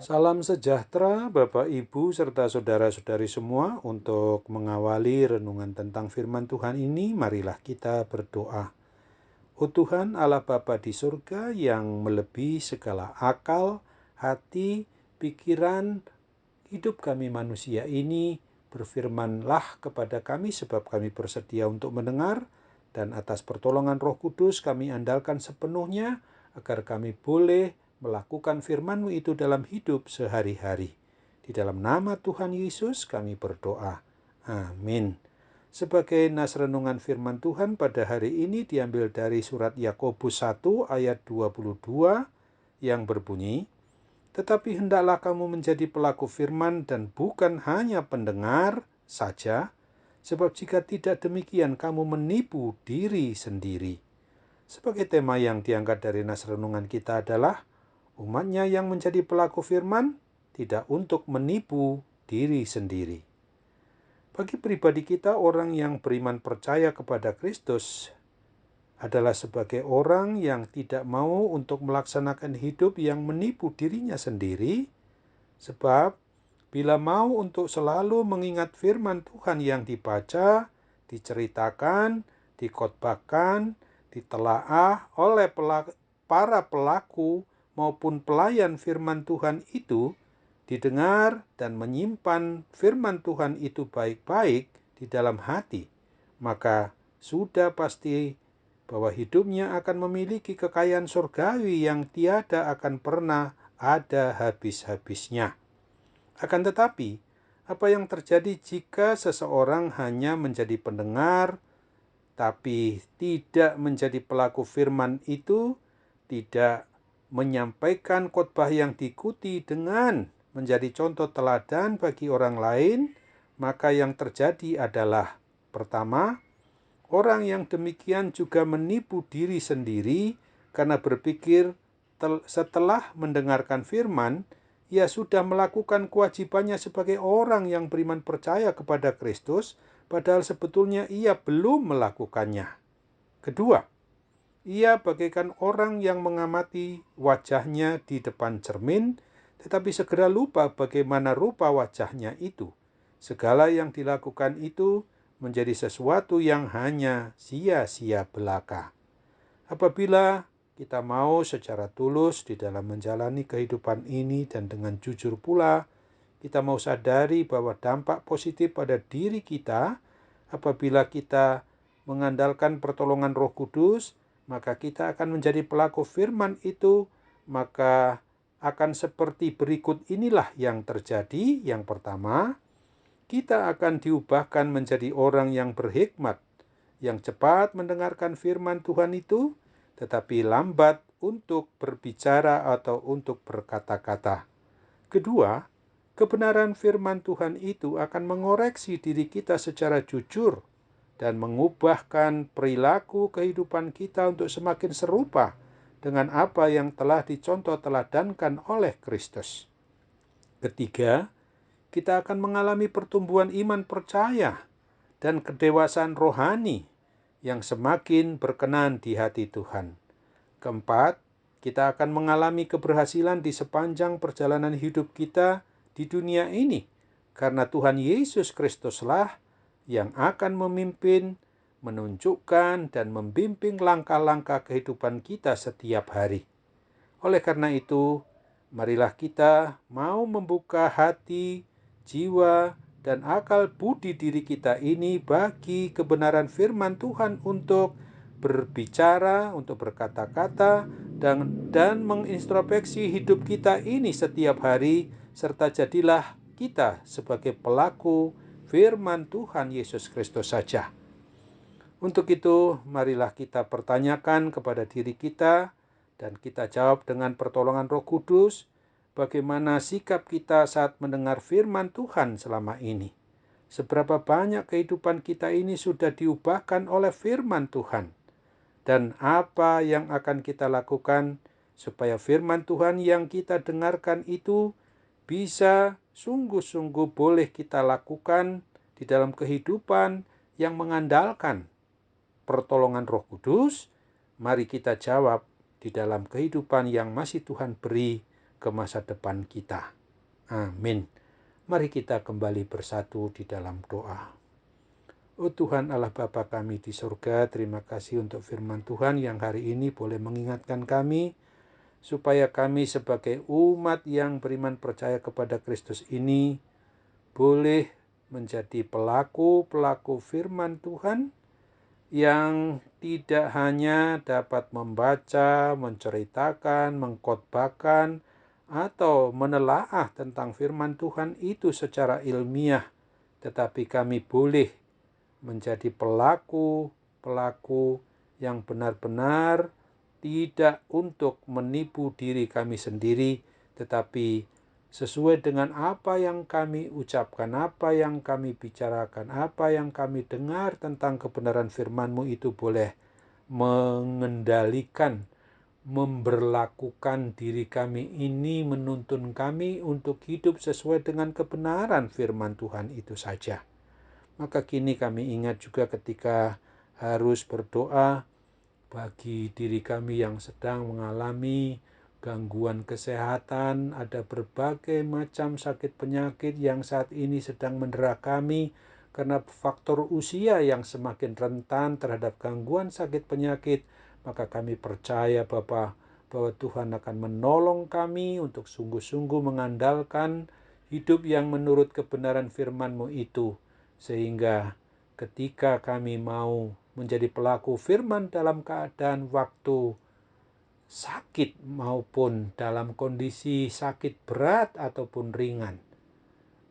Salam sejahtera Bapak Ibu serta saudara-saudari semua. Untuk mengawali renungan tentang firman Tuhan ini, marilah kita berdoa. Oh Tuhan Allah Bapa di surga yang melebihi segala akal, hati, pikiran, hidup kami manusia ini, berfirmanlah kepada kami sebab kami bersedia untuk mendengar, dan atas pertolongan Roh Kudus kami andalkan sepenuhnya agar kami boleh melakukan firman-Mu itu dalam hidup sehari-hari. Di dalam nama Tuhan Yesus kami berdoa. Amin. Sebagai nas renungan firman Tuhan pada hari ini diambil dari surat Yakobus 1 ayat 22 yang berbunyi, "Tetapi hendaklah kamu menjadi pelaku firman dan bukan hanya pendengar saja, sebab jika tidak demikian kamu menipu diri sendiri." Sebagai tema yang diangkat dari nas renungan kita adalah umatnya yang menjadi pelaku firman tidak untuk menipu diri sendiri. Bagi pribadi kita, orang yang beriman percaya kepada Kristus adalah sebagai orang yang tidak mau untuk melaksanakan hidup yang menipu dirinya sendiri, sebab bila mau untuk selalu mengingat firman Tuhan yang dibaca, diceritakan, dikhotbahkan, ditelaah oleh para pelaku maupun pelayan firman Tuhan itu, didengar dan menyimpan firman Tuhan itu baik-baik di dalam hati, maka sudah pasti bahwa hidupnya akan memiliki kekayaan surgawi yang tiada akan pernah ada habis-habisnya. Akan tetapi, apa yang terjadi jika seseorang hanya menjadi pendengar, tapi tidak menjadi pelaku firman itu, tidak menyampaikan khotbah yang diikuti dengan menjadi contoh teladan bagi orang lain, maka yang terjadi adalah, pertama, orang yang demikian juga menipu diri sendiri karena berpikir setelah mendengarkan firman, ia sudah melakukan kewajibannya sebagai orang yang beriman percaya kepada Kristus, padahal sebetulnya ia belum melakukannya. Kedua, ia bagaikan orang yang mengamati wajahnya di depan cermin, tetapi segera lupa bagaimana rupa wajahnya itu. Segala yang dilakukan itu menjadi sesuatu yang hanya sia-sia belaka. Apabila kita mau secara tulus di dalam menjalani kehidupan ini dan dengan jujur pula, kita mau sadari bahwa dampak positif pada diri kita apabila kita mengandalkan pertolongan Roh Kudus, maka kita akan menjadi pelaku firman itu, maka akan seperti berikut inilah yang terjadi. Yang pertama, kita akan diubahkan menjadi orang yang berhikmat, yang cepat mendengarkan firman Tuhan itu, tetapi lambat untuk berbicara atau untuk berkata-kata. Kedua, kebenaran firman Tuhan itu akan mengoreksi diri kita secara jujur dan mengubahkan perilaku kehidupan kita untuk semakin serupa dengan apa yang telah dicontoh teladankan oleh Kristus. Ketiga, kita akan mengalami pertumbuhan iman percaya dan kedewasaan rohani yang semakin berkenan di hati Tuhan. Keempat, kita akan mengalami keberhasilan di sepanjang perjalanan hidup kita di dunia ini, karena Tuhan Yesus Kristuslah yang akan memimpin, menunjukkan, dan membimbing langkah-langkah kehidupan kita setiap hari. Oleh karena itu, marilah kita mau membuka hati, jiwa, dan akal budi diri kita ini bagi kebenaran firman Tuhan untuk berbicara, untuk berkata-kata, dan mengintrospeksi hidup kita ini setiap hari, serta jadilah kita sebagai pelaku firman Tuhan Yesus Kristus saja. Untuk itu, marilah kita pertanyakan kepada diri kita, dan kita jawab dengan pertolongan Roh Kudus, bagaimana sikap kita saat mendengar firman Tuhan selama ini. Seberapa banyak kehidupan kita ini sudah diubahkan oleh firman Tuhan. Dan apa yang akan kita lakukan supaya firman Tuhan yang kita dengarkan itu bisa sungguh-sungguh boleh kita lakukan di dalam kehidupan yang mengandalkan pertolongan Roh Kudus. Mari kita jawab di dalam kehidupan yang masih Tuhan beri ke masa depan kita. Amin. Mari kita kembali bersatu di dalam doa. Oh Tuhan Allah Bapa kami di surga, terima kasih untuk firman Tuhan yang hari ini boleh mengingatkan kami, supaya kami sebagai umat yang beriman percaya kepada Kristus ini boleh menjadi pelaku-pelaku firman Tuhan yang tidak hanya dapat membaca, menceritakan, mengkhotbahkan, atau menelaah tentang firman Tuhan itu secara ilmiah, tetapi kami boleh menjadi pelaku-pelaku yang benar-benar tidak untuk menipu diri kami sendiri, tetapi sesuai dengan apa yang kami ucapkan, apa yang kami bicarakan, apa yang kami dengar tentang kebenaran firman-Mu itu boleh mengendalikan, memberlakukan diri kami ini, menuntun kami untuk hidup sesuai dengan kebenaran firman Tuhan itu saja. Maka kini kami ingat juga ketika harus berdoa bagi diri kami yang sedang mengalami gangguan kesehatan, ada berbagai macam sakit penyakit yang saat ini sedang mendera kami karena faktor usia yang semakin rentan terhadap gangguan sakit penyakit. Maka kami percaya Bapa, bahwa Tuhan akan menolong kami untuk sungguh-sungguh mengandalkan hidup yang menurut kebenaran firman-Mu itu, sehingga ketika kami mau menjadi pelaku firman dalam keadaan waktu sakit maupun dalam kondisi sakit berat ataupun ringan,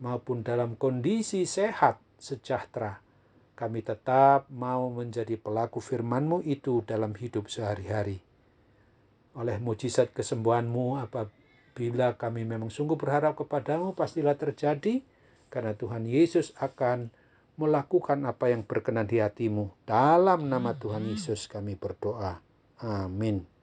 maupun dalam kondisi sehat sejahtera, kami tetap mau menjadi pelaku firman-Mu itu dalam hidup sehari-hari. Oleh mujizat kesembuhan-Mu, apabila kami memang sungguh berharap kepada-Mu, pastilah terjadi, karena Tuhan Yesus akan melakukan apa yang berkenan di hati-Mu. Dalam nama Tuhan Yesus kami berdoa. Amin.